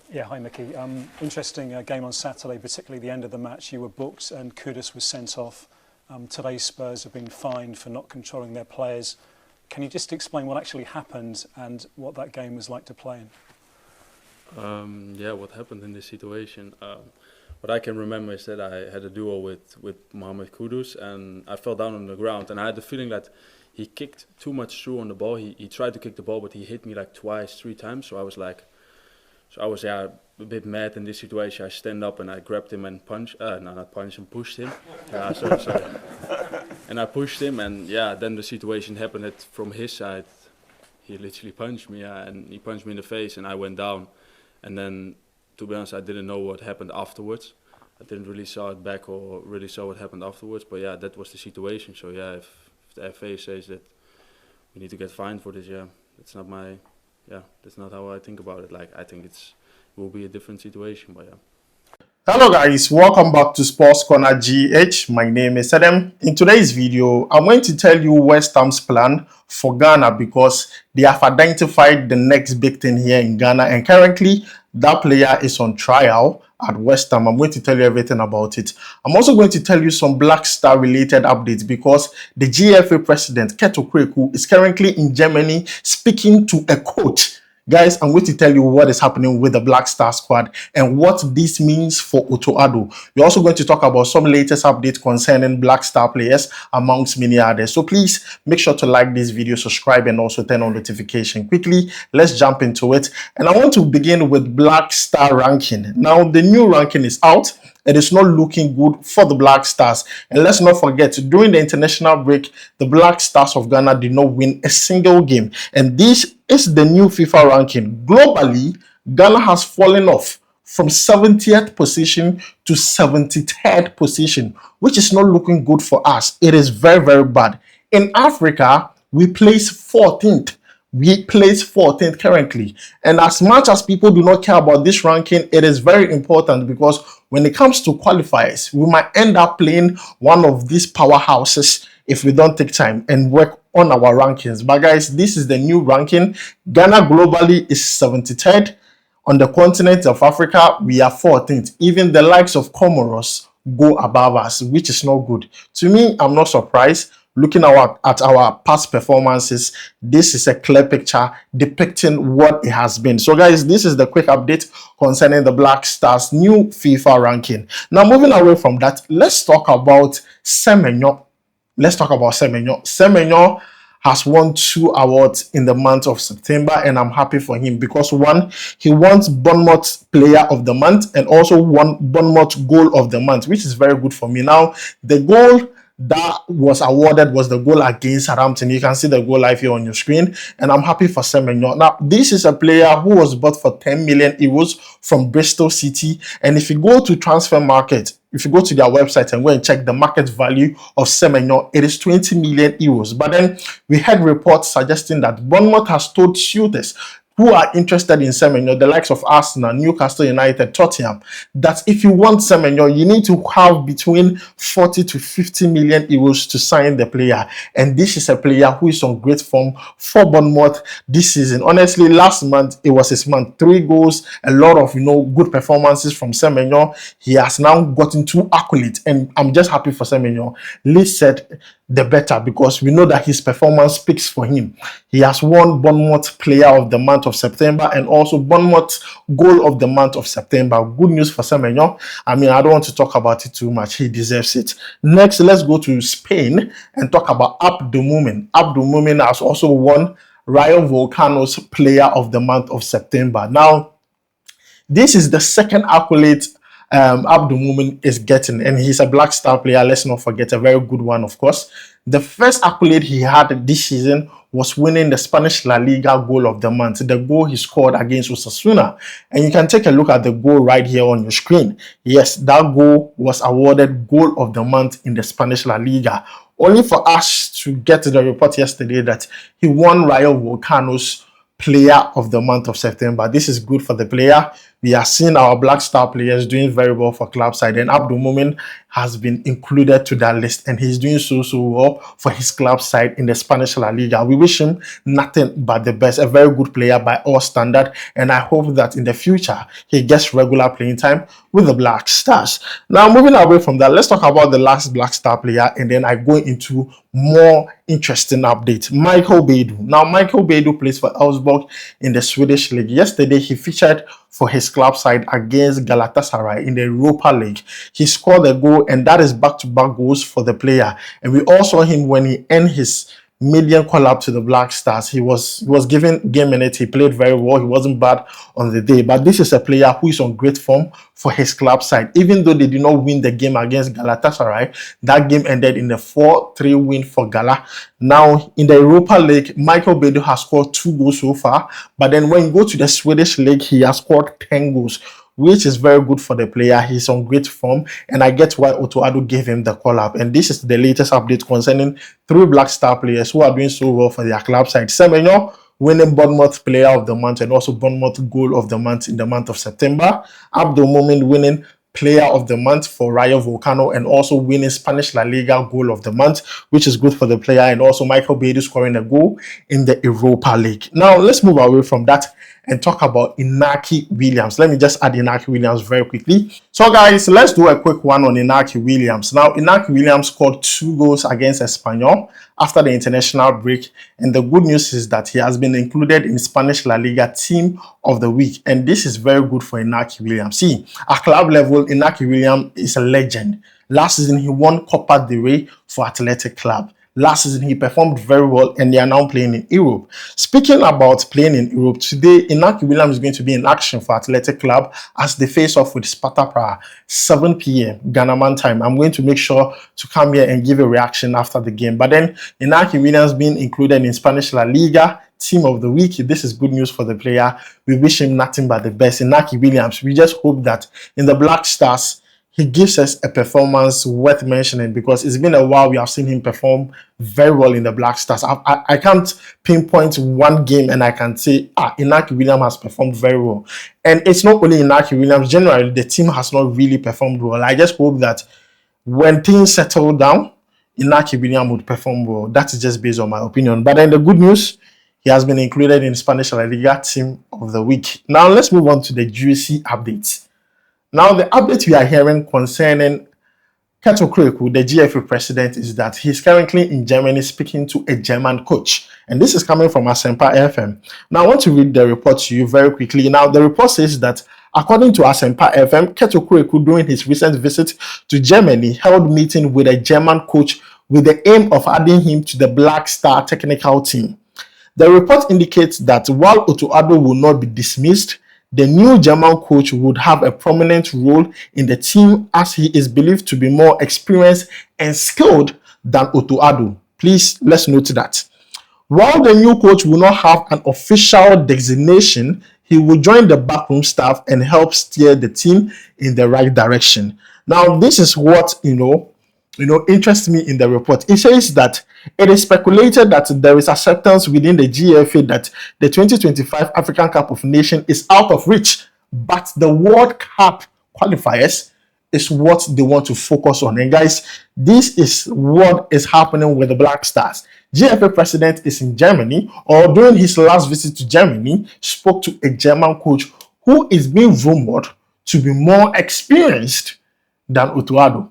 Yeah, hi Mickey. Interesting game on Saturday, particularly the end of the match. You were booked and Kudus was sent off. Today's Spurs have been fined for not controlling their players. Can you just explain what actually happened and what that game was like to play in? Yeah, what happened in this situation? What I can remember is that I had a duel with Mohammed Kudus, and I fell down on the ground, and I had the feeling that he kicked too much through on the ball. He tried to kick the ball, but he hit me like twice, 3 times. So I was a bit mad in this situation. I stand up and I grabbed him and pushed him. Yeah, sorry. And I pushed him, and yeah, then the situation happened that from his side, he literally punched me, and he punched me in the face, and I went down. And then, to be honest, I didn't know what happened afterwards. I didn't really saw it back or really saw what happened afterwards. But yeah, that was the situation. So yeah, if the FA says that we need to get fined for this, that's not how I think about it. Like, I think it will be a different situation, but yeah. Hello guys, welcome back to Sports Corner GH. My name is Adam. In today's video, I'm going to tell you West Ham's plan for Ghana because they have identified the next big thing here in Ghana, and currently that player is on trial at West Ham. I'm going to tell you everything about it. I'm also going to tell you some Black Star related updates because the GFA president, Keto Kweku, is currently in Germany speaking to a coach. Guys, I'm going to tell you what is happening with the Black Star squad and what this means for Addo. We're also going to talk about some latest updates concerning Black Star players amongst many others. So please make sure to like this video, subscribe, and also turn on notification. Quickly, let's jump into it. And I want to begin with Black Star ranking. Now, the new ranking is out. It is not looking good for the Black Stars. And let's not forget, during the international break, the Black Stars of Ghana did not win a single game. And this is the new FIFA ranking. Globally, Ghana has fallen off from 70th position to 73rd position, which is not looking good for us. It is very, very bad. In Africa, we place 14th. We place 14th currently. And as much as people do not care about this ranking, it is very important because when it comes to qualifiers, we might end up playing one of these powerhouses if we don't take time and work on our rankings. But guys, this is the new ranking. Ghana globally is 73rd. On the continent of Africa, we are 14th. Even the likes of Comoros go above us, which is not good. To me, I'm not surprised. Looking at our past performances, this is a clear picture depicting what it has been. So guys, this is the quick update concerning the Black Stars new FIFA ranking. Now, moving away from that, let's talk about Semenyo. Semenyo has won 2 awards in the month of September, and I'm happy for him because one, he won Bournemouth Player of the Month and also won Bournemouth Goal of the Month, which is very good for me. Now, the goal that was awarded was the goal against Southampton. You can see the goal live here on your screen, and I'm happy for Semenyo. Now, this is a player who was bought for 10 million euros from Bristol City, and if you go to transfer market, if you go to their website and go and check the market value of Semenyo, it is 20 million euros. But then we had reports suggesting that Bournemouth has told suitors who are interested in Semenyo, the likes of Arsenal, Newcastle United, Tottenham, that if you want Semenyo, you need to have between 40 to 50 million euros to sign the player. And this is a player who is on great form for Bournemouth this season. Honestly, last month, it was his month. 3 goals, a lot of, good performances from Semenyo. He has now gotten 2 accolades, and I'm just happy for Semenyo. Least said, the better, because we know that his performance speaks for him. He has won Bournemouth Player of the Month of September and also Bournemouth Goal of the Month of September. Good news for Semenyo. I mean, I don't want to talk about it too much. He deserves it. Next, let's go to Spain and talk about Mumin. Mumin has also won Rayo Volcano's Player of the Month of September. Now, this is the second accolade Mumin is getting, and he's a Black Star player. Let's not forget, a very good one, of course. The first accolade he had this season was winning the Spanish La Liga Goal of the Month, the goal he scored against Osasuna. And you can take a look at the goal right here on your screen. Yes, that goal was awarded Goal of the Month in the Spanish La Liga, only for us to get the report yesterday that he won Rayo Volcano's player of the month of September. This is good for the player. We are seeing our Black Star players doing very well for club side, and Abdul Mumin has been included to that list, and he's doing so well for his club side in the Spanish La Liga. We wish him nothing but the best. A very good player by all standard, and I hope that in the future he gets regular playing time with the Black Stars. Now, moving away from that, let's talk about the last Black Star player, and then I go into more interesting update. Michael Baidoo. Now, Michael Baidoo plays for Elfsborg in the Swedish league. Yesterday, he featured for his club side against Galatasaray in the Europa League. He scored a goal, and that is back-to-back goals for the player. And we all saw him when he earned his million call-up to the Black Stars. He was given game minutes. He played very well. He wasn't bad on the day. But this is a player who is on great form for his club side. Even though they did not win the game against Galatasaray, that game ended in a 4-3 win for Gala. Now, in the Europa League, Michael Baidoo has scored 2 goals so far. But then when you go to the Swedish League, he has scored 10 goals, which is very good for the player. He's on great form, and I get why Otto gave him the call-up. And this is the latest update concerning 3 Black Star players who are doing so well for their club side. Semenyo winning Bournemouth Player of the Month and also Bournemouth Goal of the Month in the month of September. Abdul Mumin winning Player of the Month for Rayo Volcano and also winning Spanish La Liga Goal of the Month, which is good for the player, and also Michael Baidoo scoring a goal in the Europa League. Now, let's move away from that and talk about Inaki Williams. Let me just add Inaki Williams very quickly. So guys, let's do a quick one on Inaki Williams. Now, Inaki Williams scored 2 goals against Espanyol after the international break, and the good news is that he has been included in Spanish La Liga Team of the Week, and this is very good for Inaki Williams. See, at club level, Inaki Williams is a legend. Last season, he won Copa del Rey for Athletic Club. Last season, he performed very well, and they are now playing in Europe. Speaking about playing in Europe, today, Inaki Williams is going to be in action for Athletic Club as they face off with Sparta Prague, 7 p.m. Ghanaian time. I'm going to make sure to come here and give a reaction after the game. But then, Inaki Williams being included in Spanish La Liga Team of the Week, this is good news for the player. We wish him nothing but the best. Inaki Williams, we just hope that in the Black Stars, he gives us a performance worth mentioning, because it's been a while we have seen him perform very well in the Black Stars. I can't pinpoint one game and I can say, Inaki Williams has performed very well. And it's not only Inaki Williams, generally the team has not really performed well. I just hope that when things settle down, Inaki Williams would perform well. That is just based on my opinion. But then the good news, he has been included in Spanish La Liga Team of the Week. Now let's move on to the juicy updates. Now, the update we are hearing concerning Keto Kreku, the GFA president, is that he's currently in Germany speaking to a German coach. And this is coming from Asempa FM. Now, I want to read the report to you very quickly. Now, the report says that according to Asempa FM, Keto Kreku, during his recent visit to Germany, held meeting with a German coach with the aim of adding him to the Black Star technical team. The report indicates that while Addo will not be dismissed, the new German coach would have a prominent role in the team, as he is believed to be more experienced and skilled than Addo. Please, let's note that. While the new coach will not have an official designation, he will join the backroom staff and help steer the team in the right direction. Now, this is what, interests me in the report. It says that it is speculated that there is acceptance within the GFA that the 2025 African Cup of Nations is out of reach, but the World Cup qualifiers is what they want to focus on. And guys, this is what is happening with the Black Stars. GFA president is in Germany, or during his last visit to Germany, spoke to a German coach who is being rumored to be more experienced than Addo.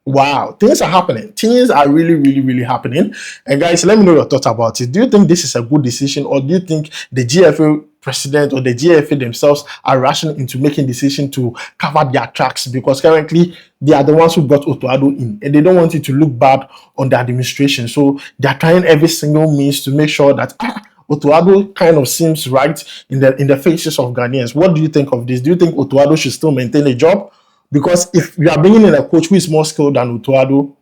Wow, things are happening. Things are really happening. And guys, let me know your thoughts about it. Do you think this is a good decision, or do you think the GFA president or the GFA themselves are rushing into making decision to cover their tracks? Because currently they are the ones who got Addo in, and they don't want it to look bad on the administration. So they are trying every single means to make sure that Addo kind of seems right in the faces of Ghanaians. What do you think of this? Do you think Addo should still maintain a job? Because if you are bringing in a coach who is more skilled than Addo,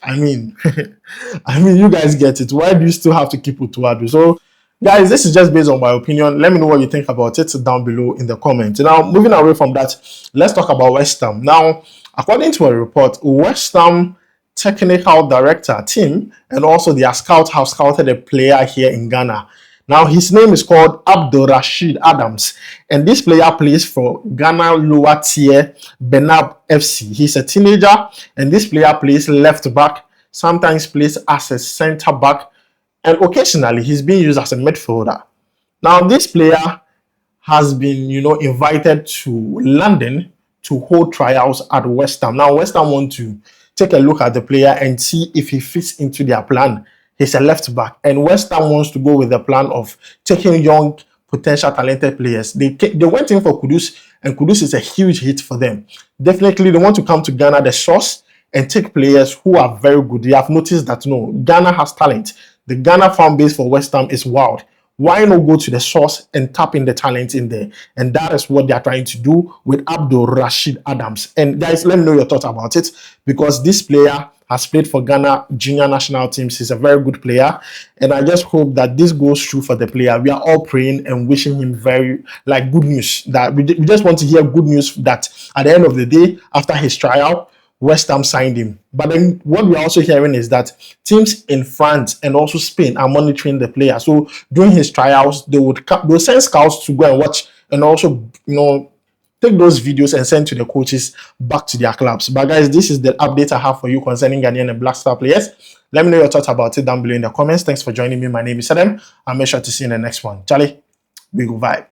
I mean, you guys get it. Why do you still have to keep Addo? So, guys, this is just based on my opinion. Let me know what you think about it down below in the comments. Now, moving away from that, let's talk about West Ham. Now, according to a report, West Ham technical director team and also their scout have scouted a player here in Ghana. Now, his name is called Abdul Rashid Adams, and this player plays for Ghana lower tier Benab FC. He's a teenager, and this player plays left back, sometimes plays as a center back, and occasionally he's being used as a midfielder. Now, this player has been, invited to London to hold trials at West Ham. Now, West Ham want to take a look at the player and see if he fits into their plan. He's a left back, and West Ham wants to go with the plan of taking young, potential, talented players. They went in for Kudus, and Kudus is a huge hit for them. Definitely, they want to come to Ghana, the source, and take players who are very good. They have noticed that, Ghana has talent. The Ghana fan base for West Ham is wild. Why not go to the source and tap in the talent in there? And that is what they are trying to do with Abdul Rashid Adams. And guys, let me know your thoughts about it, because this player has played for Ghana junior national teams. He's a very good player, and I just hope that this goes through for the player. We are all praying and wishing him very good news. That we just want to hear good news that at the end of the day, after his trial, West Ham signed him. But then what we're also hearing is that teams in France and also Spain are monitoring the player. So during his trials, they'll send scouts to go and watch, and also take those videos and send to the coaches back to their clubs. But guys, this is the update I have for you concerning Ghanaian and Black Star players. Let me know your thoughts about it down below in the comments. Thanks for joining me. My name is Adam. I'll make sure to see you in the next one. Charlie, we go vibe.